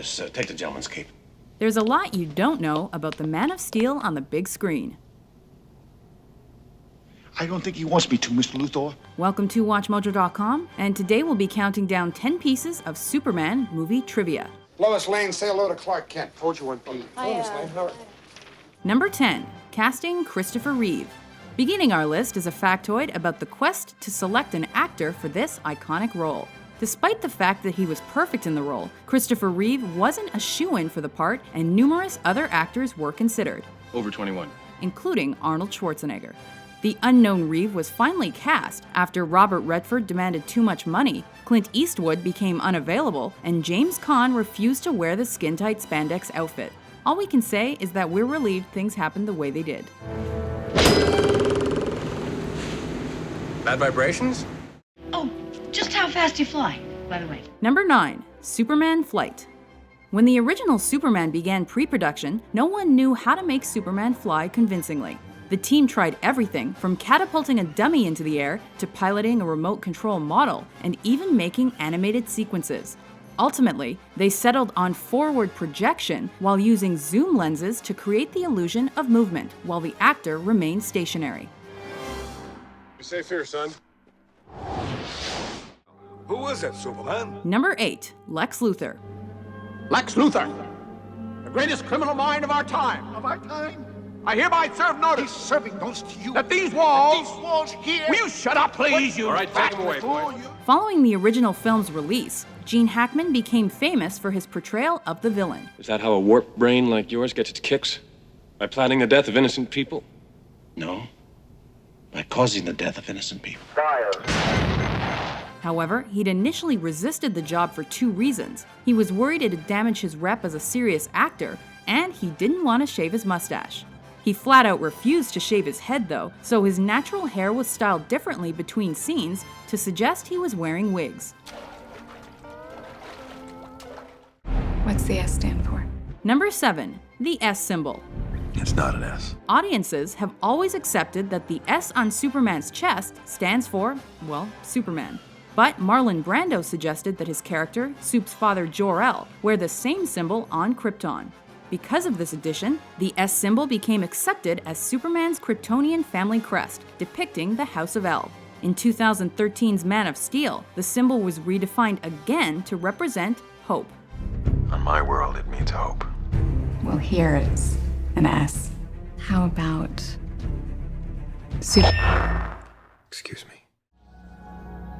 this. Take the gentleman's cape. There's a lot you don't know about the Man of Steel on the big screen. I don't think he wants me to, Mr. Luthor. Welcome to WatchMojo.com, and today we'll be counting down 10 pieces of Superman movie trivia. Lois Lane, say hello to Clark Kent. Told you one, Pete. Lois Lane, how are you? Number 10. Casting Christopher Reeve. Beginning our list is a factoid about the quest to select an actor for this iconic role. Despite the fact that he was perfect in the role, Christopher Reeve wasn't a shoo-in for the part, and numerous other actors were considered. Over 21. Including Arnold Schwarzenegger. The unknown Reeve was finally cast after Robert Redford demanded too much money, Clint Eastwood became unavailable, and James Caan refused to wear the skin-tight spandex outfit. All we can say is that we're relieved things happened the way they did. Bad vibrations? Oh, just how fast you fly, by the way. Number 9. Superman Flight. When the original Superman began pre-production, no one knew how to make Superman fly convincingly. The team tried everything from catapulting a dummy into the air to piloting a remote control model and even making animated sequences. Ultimately, they settled on forward projection while using zoom lenses to create the illusion of movement while the actor remained stationary. You're safe here, son. Who is it, Superman? Number 8. Lex Luthor. Lex Luthor, the greatest criminal mind of our time. Of our time? I hereby serve He's notice serving notice to you. that these walls... These walls here... Will you shut up, please, you All right, take him away, fool, boy. you... Following the original film's release, Gene Hackman became famous for his portrayal of the villain. Is that how a warped brain like yours gets its kicks? By planning the death of innocent people? No. By causing the death of innocent people. However, he'd initially resisted the job for 2 reasons. He was worried it'd damage his rep as a serious actor, and he didn't want to shave his mustache. He flat out refused to shave his head though, so his natural hair was styled differently between scenes to suggest he was wearing wigs. What's the S stand for? Number 7. The S symbol. It's not an S. Audiences have always accepted that the S on Superman's chest stands for, well, Superman. But Marlon Brando suggested that his character, Soup's father Jor-El, wear the same symbol on Krypton. Because of this addition, the S symbol became accepted as Superman's Kryptonian family crest, depicting the House of El. In 2013's Man of Steel, the symbol was redefined again to represent hope. On my world, it means hope. Well, here it's an S. How about Super? Excuse me.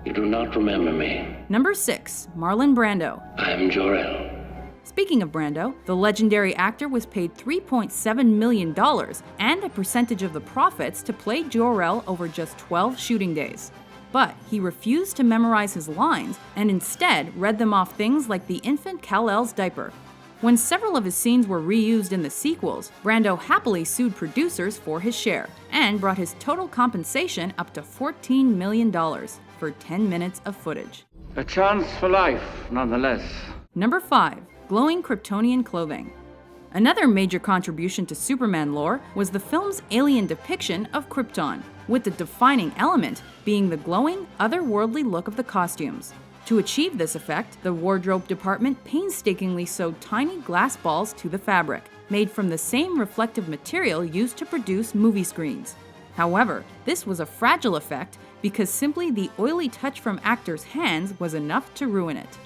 You do not remember me. Number 6. Marlon Brando. I'm Jor-El. Speaking of Brando, the legendary actor was paid $3.7 million and a percentage of the profits to play Jor-El over just 12 shooting days. But he refused to memorize his lines and instead read them off things like the infant Kal-El's diaper. When several of his scenes were reused in the sequels, Brando happily sued producers for his share and brought his total compensation up to $14 million for 10 minutes of footage. A chance for life, nonetheless. Number 5. Glowing Kryptonian clothing. Another major contribution to Superman lore was the film's alien depiction of Krypton, with the defining element being the glowing, otherworldly look of the costumes. To achieve this effect, the wardrobe department painstakingly sewed tiny glass balls to the fabric, made from the same reflective material used to produce movie screens. However, this was a fragile effect because simply the oily touch from actors' hands was enough to ruin it.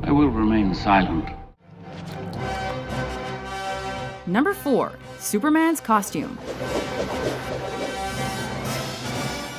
I will remain silent. Number 4. Superman's costume.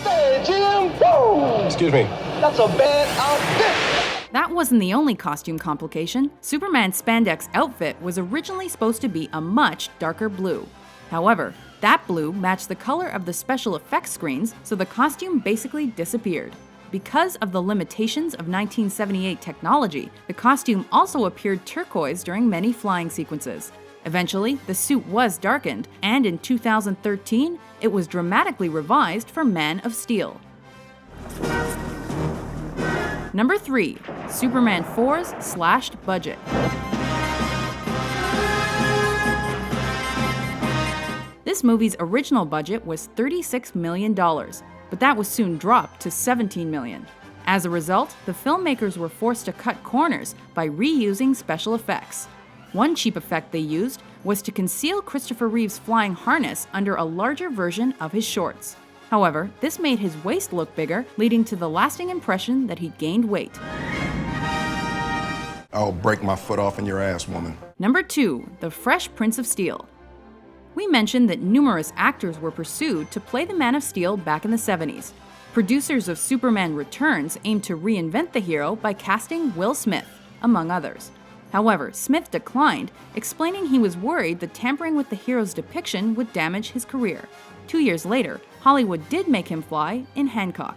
Hey, Jim! Whoa! Excuse me. That's a bad outfit! That wasn't the only costume complication. Superman's spandex outfit was originally supposed to be a much darker blue. However, that blue matched the color of the special effects screens, so the costume basically disappeared. Because of the limitations of 1978 technology, the costume also appeared turquoise during many flying sequences. Eventually, the suit was darkened, and in 2013, it was dramatically revised for Man of Steel. Number 3. Superman 4's slashed budget. This movie's original budget was $36 million, but that was soon dropped to $17 million. As a result, the filmmakers were forced to cut corners by reusing special effects. One cheap effect they used was to conceal Christopher Reeve's flying harness under a larger version of his shorts. However, this made his waist look bigger, leading to the lasting impression that he'd gained weight. I'll break my foot off in your ass, woman. Number 2. The Fresh Prince of Steel. We mentioned that numerous actors were pursued to play the Man of Steel back in the 70s. Producers of Superman Returns aimed to reinvent the hero by casting Will Smith, among others. However, Smith declined, explaining he was worried that tampering with the hero's depiction would damage his career. 2 years later, Hollywood did make him fly in Hancock.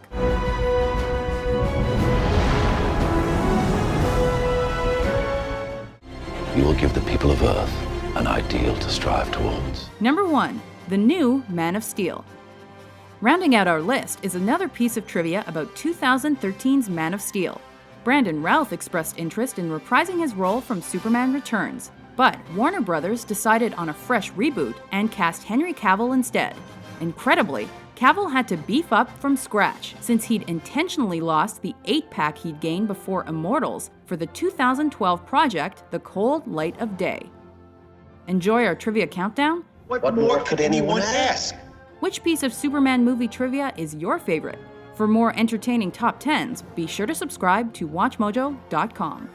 You will give the people of Earth an ideal to strive towards. Number 1. The new Man of Steel. Rounding out our list is another piece of trivia about 2013's Man of Steel. Brandon Routh expressed interest in reprising his role from Superman Returns, but Warner Brothers decided on a fresh reboot and cast Henry Cavill instead. Incredibly, Cavill had to beef up from scratch since he'd intentionally lost the 8-pack he'd gained before Immortals for the 2012 project The Cold Light of Day. Enjoy our trivia countdown? What more could anyone ask? Which piece of Superman movie trivia is your favorite? For more entertaining top 10s, be sure to subscribe to WatchMojo.com.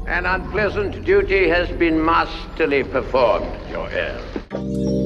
An unpleasant duty has been masterly performed, Jor-El.